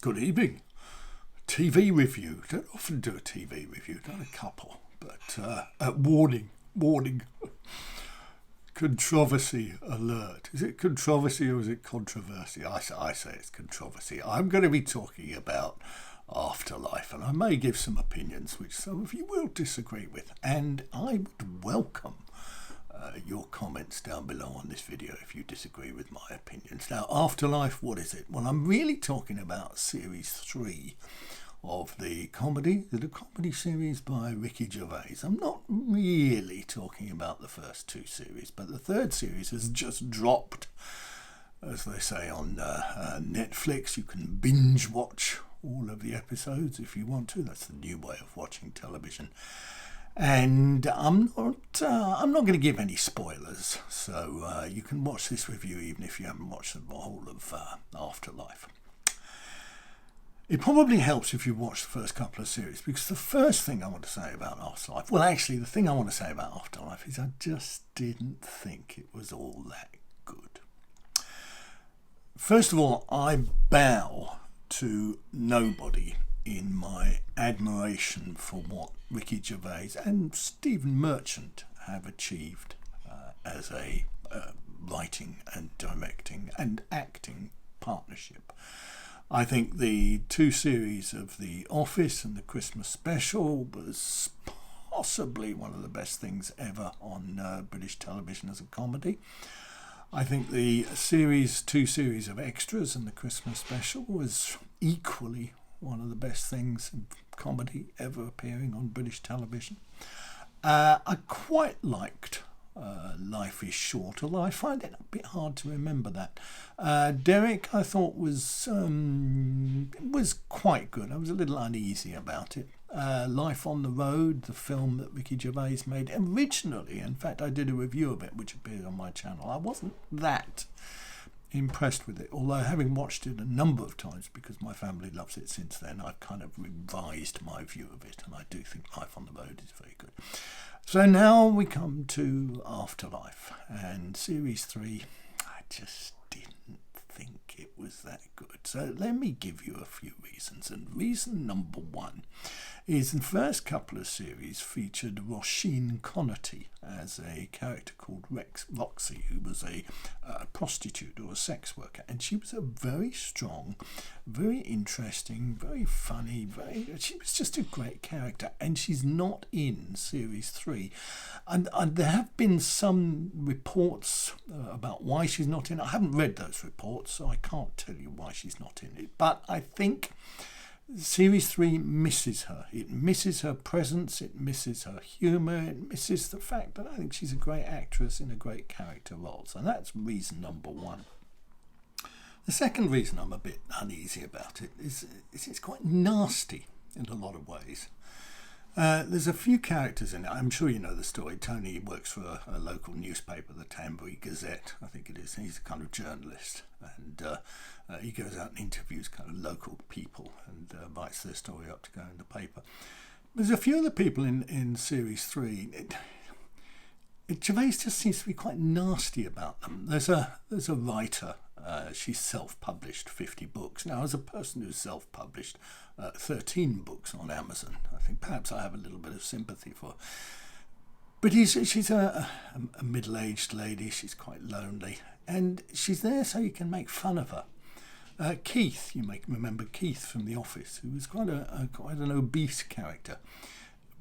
Good evening. TV review. Don't often do a TV review, done a couple, but warning. Controversy alert. Is it controversy or is it controversy? I say it's controversy. I'm going to be talking about Afterlife, and I may give some opinions which some of you will disagree with, and I would welcome your comments down below on this video if you disagree with my opinions. Now, Afterlife, what is it? Well, I'm really talking about series 3 of the comedy series by Ricky Gervais. I'm not really talking about the first 2 series, but the 3rd series has just dropped, as they say on Netflix. You can binge watch all of the episodes if you want to. That's the new way of watching television. And I'm not going to give any spoilers, so you can watch this review even if you haven't watched the whole of Afterlife. It probably helps if you watch the first couple of series, because the first thing I want to say about Afterlife, well, actually, the thing I want to say about Afterlife is I just didn't think it was all that good. First of all, I bow to nobody in my admiration for what Ricky Gervais and Stephen Merchant have achieved as a writing and directing and acting partnership. I think the 2 series of The Office and the Christmas special was possibly one of the best things ever on British television as a comedy. I think the 2 series of Extras and the Christmas special was equally one of the best things in comedy ever appearing on British television. I quite liked Life is Short, although I find it a bit hard to remember that. Derek, I thought was quite good. I was a little uneasy about it. Life on the Road, the film that Ricky Gervais made originally, in fact I did a review of it which appeared on my channel. I wasn't that impressed with it, although having watched it a number of times because my family loves it since then, I've kind of revised my view of it, and I do think Life on the Road is very good. So now we come to Afterlife, and series 3, I just didn't think it was that good. So let me give you a few reasons, and reason number 1 is the first couple of series featured Roisin Connerty as a character called Roxy, who was a prostitute or a sex worker, and she was a very strong, very interesting, very funny, she was just a great character, and she's not in series 3, and there have been some reports about why she's not in. I haven't read those reports, so I can't tell you why she's not in it, but I think series 3 misses her. It misses her presence, it misses her humour, it misses the fact that I think she's a great actress in a great character role. So that's reason number 1. The second reason I'm a bit uneasy about it is it's quite nasty in a lot of ways. There's a few characters in it. I'm sure you know the story. Tony works for a local newspaper, the Tambury Gazette, I think it is. He's a kind of journalist, and he goes out and interviews kind of local people and writes their story up to go in the paper. There's a few other people in series 3. Gervais just seems to be quite nasty about them. There's a writer. She's self-published 50 books. Now, as a person who's self-published 13 books on Amazon, I think perhaps I have a little bit of sympathy for her. But she's a middle-aged lady. She's quite lonely, and she's there so you can make fun of her. Keith, you may remember Keith from The Office, who was quite an obese character.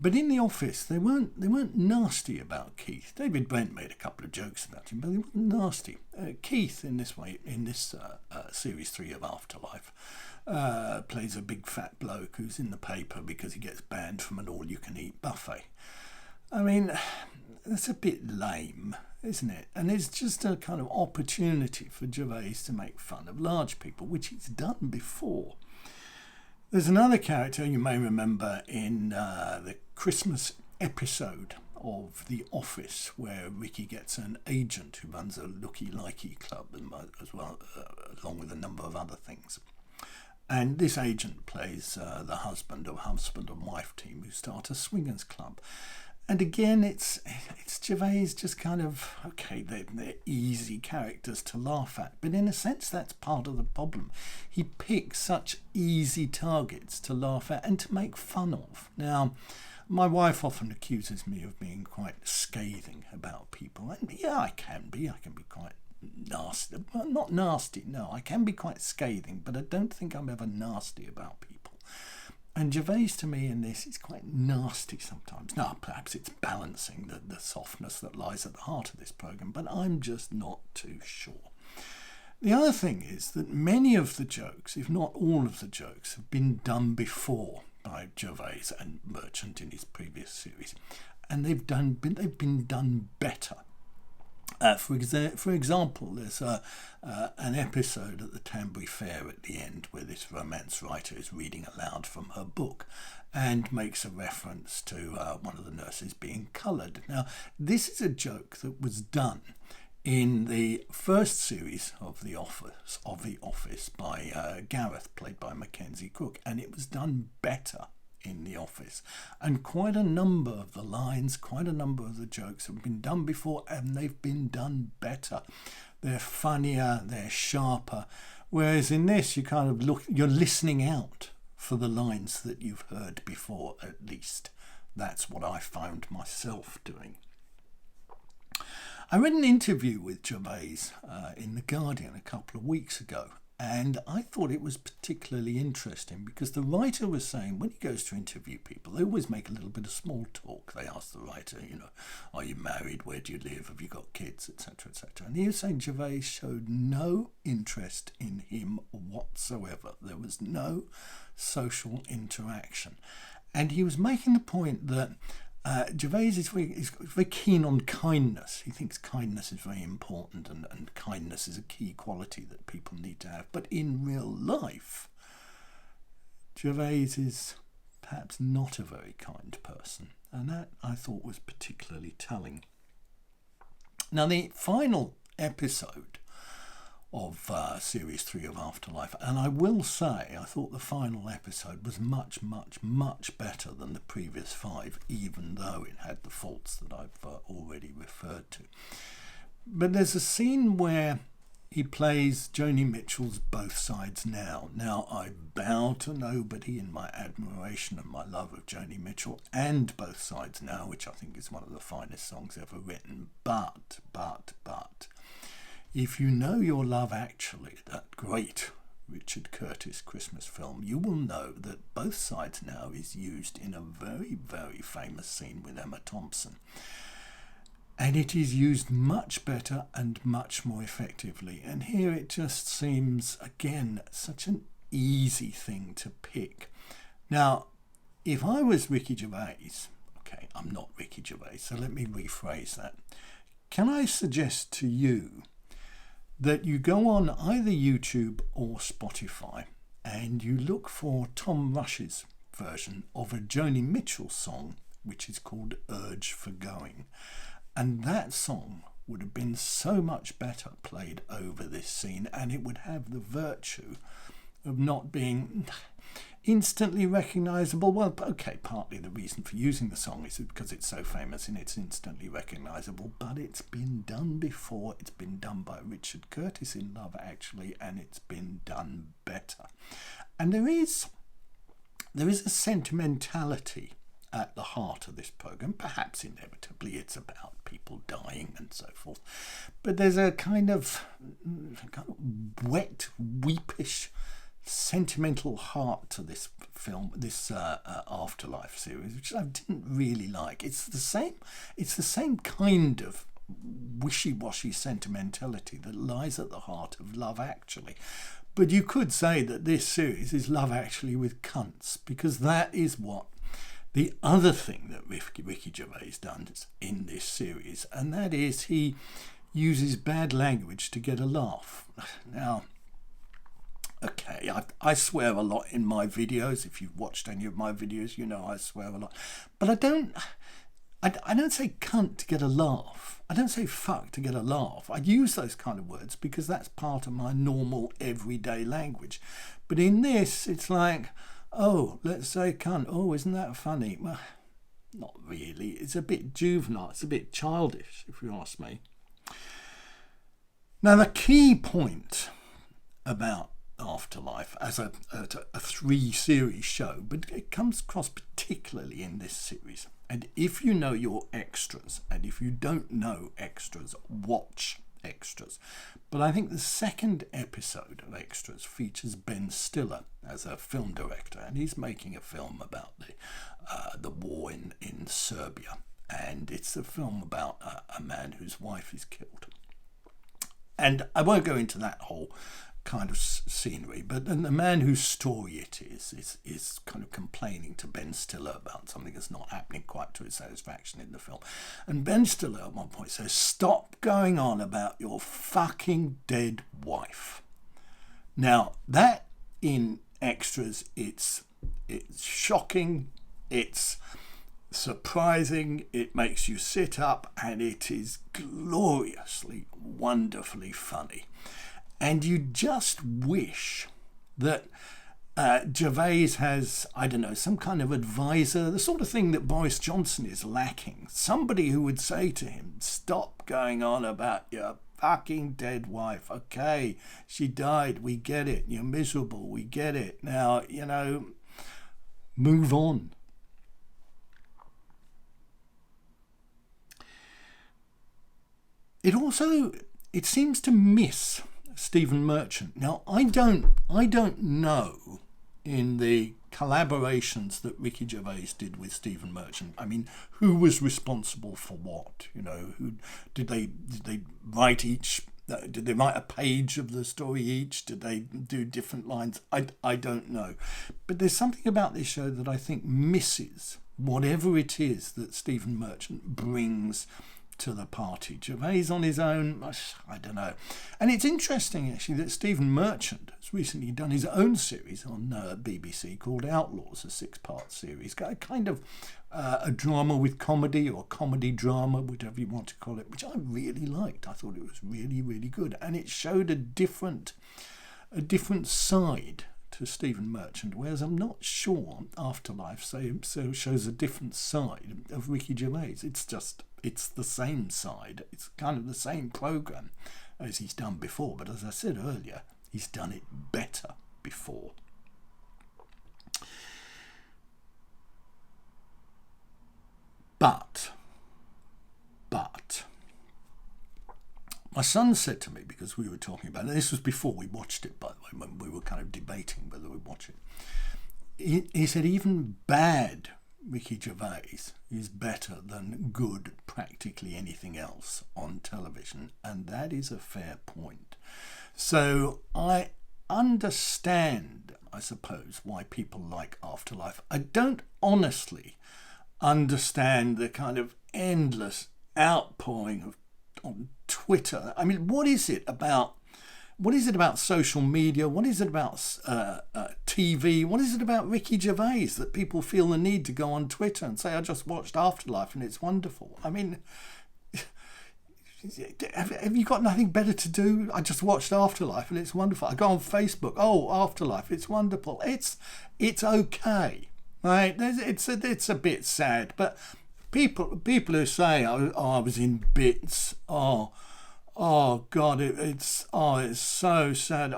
But in The Office, they weren't nasty about Keith. David Brent made a couple of jokes about him, but they weren't nasty. Keith, in this series 3 of Afterlife, plays a big fat bloke who's in the paper because he gets banned from an all-you-can-eat buffet. I mean, that's a bit lame, isn't it? And it's just a kind of opportunity for Gervais to make fun of large people, which he's done before. There's another character you may remember in the Christmas episode of The Office, where Ricky gets an agent who runs a looky-likey club as well, along with a number of other things. And this agent plays the husband and wife team who start a swingers club. And again, it's Gervais just kind of, okay, they're easy characters to laugh at, but in a sense that's part of the problem. He picks such easy targets to laugh at and to make fun of. Now, my wife often accuses me of being quite scathing about people, and yeah, I can be quite nasty. Well, not nasty, no, I can be quite scathing, but I don't think I'm ever nasty about people. And Gervais, to me, in this, is quite nasty sometimes. Now, perhaps it's balancing the softness that lies at the heart of this programme, but I'm just not too sure. The other thing is that many of the jokes, if not all of the jokes, have been done before by Gervais and Merchant in his previous series, and they've been done better. For example, there's an episode at the Tambury Fair at the end where this romance writer is reading aloud from her book and makes a reference to one of the nurses being coloured. Now, this is a joke that was done in the first series of The Office by Gareth, played by Mackenzie Crook, and it was done better in The Office, and quite a number of the lines, quite a number of the jokes have been done before, and they've been done better. They're funnier, they're sharper, whereas in this you're listening out for the lines that you've heard before. At least that's what I found myself doing. I read an interview with Gervais in The Guardian a couple of weeks ago, and I thought it was particularly interesting because the writer was saying when he goes to interview people, they always make a little bit of small talk. They ask the writer, are you married? Where do you live? Have you got kids? Etc., etc. And he was saying Gervais showed no interest in him whatsoever. There was no social interaction. And he was making the point that Gervais is very keen on kindness. He thinks kindness is very important, and kindness is a key quality that people need to have. But in real life, Gervais is perhaps not a very kind person, and that I thought was particularly telling. Now, the final episode of Series 3 of Afterlife, and I will say I thought the final episode was much, much, much better than the previous 5, even though it had the faults that I've already referred to. But there's a scene where he plays Joni Mitchell's Both Sides Now. Now, I bow to nobody in my admiration and my love of Joni Mitchell and Both Sides Now, which I think is one of the finest songs ever written, but if you know your Love Actually, that great Richard Curtis Christmas film, you will know that Both Sides Now is used in a very, very famous scene with Emma Thompson. And it is used much better and much more effectively. And here it just seems, again, such an easy thing to pick. Now, if I was Ricky Gervais, okay, I'm not Ricky Gervais, so let me rephrase that. Can I suggest to you that you go on either YouTube or Spotify and you look for Tom Rush's version of a Joni Mitchell song, which is called Urge for Going. And that song would have been so much better played over this scene, and it would have the virtue of not being instantly recognisable. Well, okay, partly the reason for using the song is because it's so famous and it's instantly recognisable, but it's been done before. It's been done by Richard Curtis in Love Actually, and it's been done better. And there is a sentimentality at the heart of this programme. Perhaps inevitably it's about people dying and so forth, but there's a kind of wet, weepish, sentimental heart to this film, this Afterlife series, which I didn't really like. It's the same kind of wishy-washy sentimentality that lies at the heart of Love Actually. But you could say that this series is Love Actually with cunts, because that is what the other thing that Ricky Gervais does in this series, and that is he uses bad language to get a laugh. Now, okay, I swear a lot in my videos. If you've watched any of my videos, you know I swear a lot. But I don't say cunt to get a laugh. I don't say fuck to get a laugh. I use those kind of words because that's part of my normal everyday language. But in this, it's like, oh, let's say cunt. Oh, isn't that funny? Well, not really. It's a bit juvenile. It's a bit childish, if you ask me. Now, the key point about Afterlife as a 3-series show, but it comes across particularly in this series. And if you know your extras, and if you don't know extras, watch extras. But I think the second episode of Extras features Ben Stiller as a film director, and he's making a film about the war in Serbia, and it's a film about a man whose wife is killed. And I won't go into that whole kind of scenery, but the man whose story it is kind of complaining to Ben Stiller about something that's not happening quite to his satisfaction in the film. And Ben Stiller at one point says, "Stop going on about your fucking dead wife." Now, that in Extras, it's shocking, it's surprising, it makes you sit up, and it is gloriously, wonderfully funny. And you just wish that Gervais has, I don't know, some kind of advisor, the sort of thing that Boris Johnson is lacking. Somebody who would say to him, "Stop going on about your fucking dead wife. Okay, she died, we get it. You're miserable, we get it. Now, move on." It seems to miss Stephen Merchant. Now, I don't know in the collaborations that Ricky Gervais did with Stephen Merchant. I mean, who was responsible for what? Who did they write each? Did they write a page of the story each? Did they do different lines? I don't know. But there's something about this show that I think misses whatever it is that Stephen Merchant brings to the party. Gervais on his own, I don't know. And it's interesting actually that Stephen Merchant has recently done his own series on BBC called Outlaws, a 6-part series, kind of a drama with comedy, or comedy drama, whatever you want to call it, which I really liked. I thought it was really, really good, and it showed a different side to Stephen Merchant, whereas I'm not sure Afterlife shows a different side of Ricky Gervais. It's the same side. It's kind of the same program as he's done before, but as I said earlier, he's done it better before. But my son said to me, because we were talking about it, this was before we watched it, by the way, when we were kind of debating whether we'd watch it. He said even bad Ricky Gervais is better than good practically anything else on television, and that is a fair point. So I understand, I suppose, why people like Afterlife. I don't honestly understand the kind of endless outpouring on Twitter. I mean, what is it about social media? What is it about TV? What is it about Ricky Gervais that people feel the need to go on Twitter and say, "I just watched Afterlife and it's wonderful"? I mean, have you got nothing better to do? "I just watched Afterlife and it's wonderful." I go on Facebook, "Oh, Afterlife, it's wonderful." It's okay, right? It's a bit sad, but people who say, "Oh, I was in bits," oh God, it's so sad.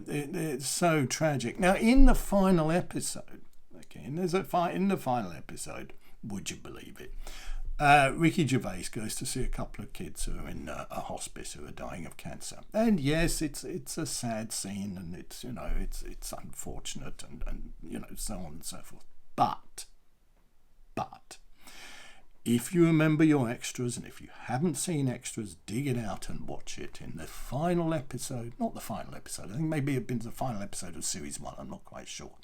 It's so tragic. Now, in the final episode, in the final episode, would you believe it? Ricky Gervais goes to see a couple of kids who are in a hospice who are dying of cancer, and yes, it's a sad scene, and it's unfortunate, and so on and so forth. But if you remember your extras, and if you haven't seen Extras, dig it out and watch it. In the final episode, not the final episode, I think maybe it's been the final episode of series 1, I'm not quite sure.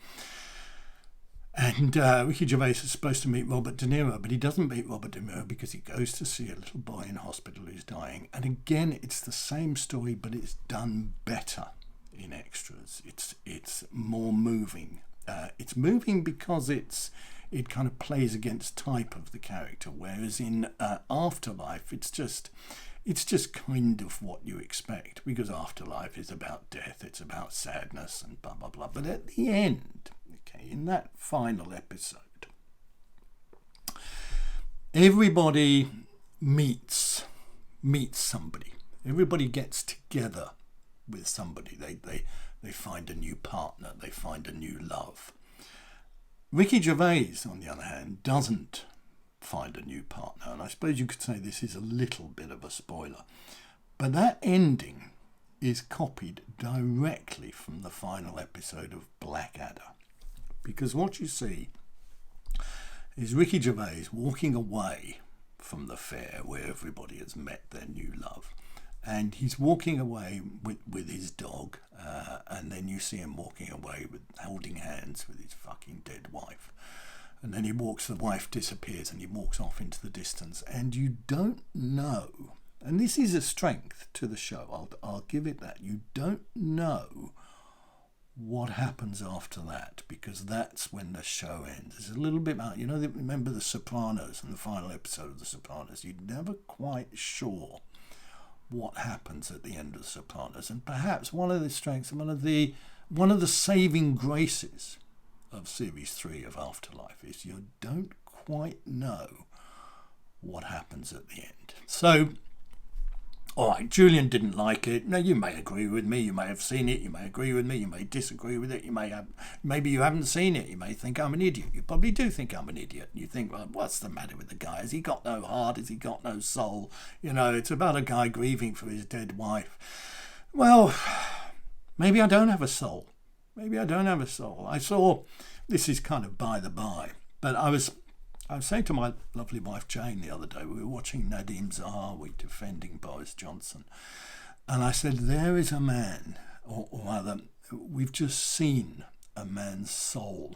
And Ricky Gervais is supposed to meet Robert De Niro, but he doesn't meet Robert De Niro because he goes to see a little boy in hospital who's dying. And again, it's the same story, but it's done better in Extras. It's more moving. It's moving because it kind of plays against type of the character, whereas in Afterlife it's just kind of what you expect, because Afterlife is about death, it's about sadness and blah blah blah. But at the end, in that final episode, everybody meets somebody. Everybody gets together with somebody. They find a new partner. They find a new love. Ricky Gervais, on the other hand, doesn't find a new partner. And I suppose you could say this is a little bit of a spoiler. But that ending is copied directly from the final episode of Blackadder. Because what you see is Ricky Gervais walking away from the fair where everybody has met their new love. And he's walking away with his dog, and then you see him walking away with holding hands with his fucking dead wife. And then the wife disappears, and he walks off into the distance. And you don't know, and this is a strength to the show, I'll give it that. You don't know what happens after that, because that's when the show ends. It's a little bit about, remember The Sopranos and the final episode of The Sopranos? You're never quite sure what happens at the end of The Sopranos. And perhaps one of the strengths, one of the saving graces of Series 3 of Afterlife is you don't quite know what happens at the end. So, all right, Julian didn't like it. Now, you may agree with me. You may have seen it. You may agree with me. You may disagree with it. Maybe you haven't seen it. You may think I'm an idiot. You probably do think I'm an idiot. You think, well, what's the matter with the guy? Has he got no heart? Has he got no soul? It's about a guy grieving for his dead wife. Well, maybe I don't have a soul. Maybe I don't have a soul. I saw, this is kind of by the by, but I was saying to my lovely wife Jane the other day, we were watching Nadim Zahawi defending Boris Johnson, and I said, there is a man, or rather, we've just seen a man's soul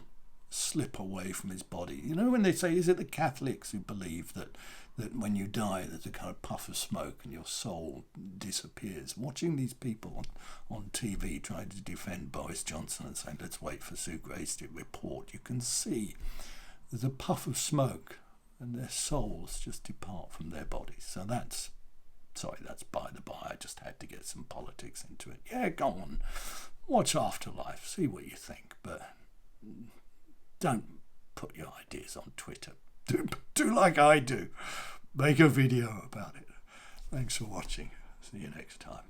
slip away from his body. When they say, is it the Catholics who believe that when you die there's a kind of puff of smoke and your soul disappears? Watching these people on TV trying to defend Boris Johnson and saying, let's wait for Sue Grace to report, you can see there's a puff of smoke and their souls just depart from their bodies. So that's by the by. I just had to get some politics into it. Yeah, go on, watch Afterlife, see what you think, but don't put your ideas on Twitter. Do like I do. Make a video about it. Thanks for watching. See you next time.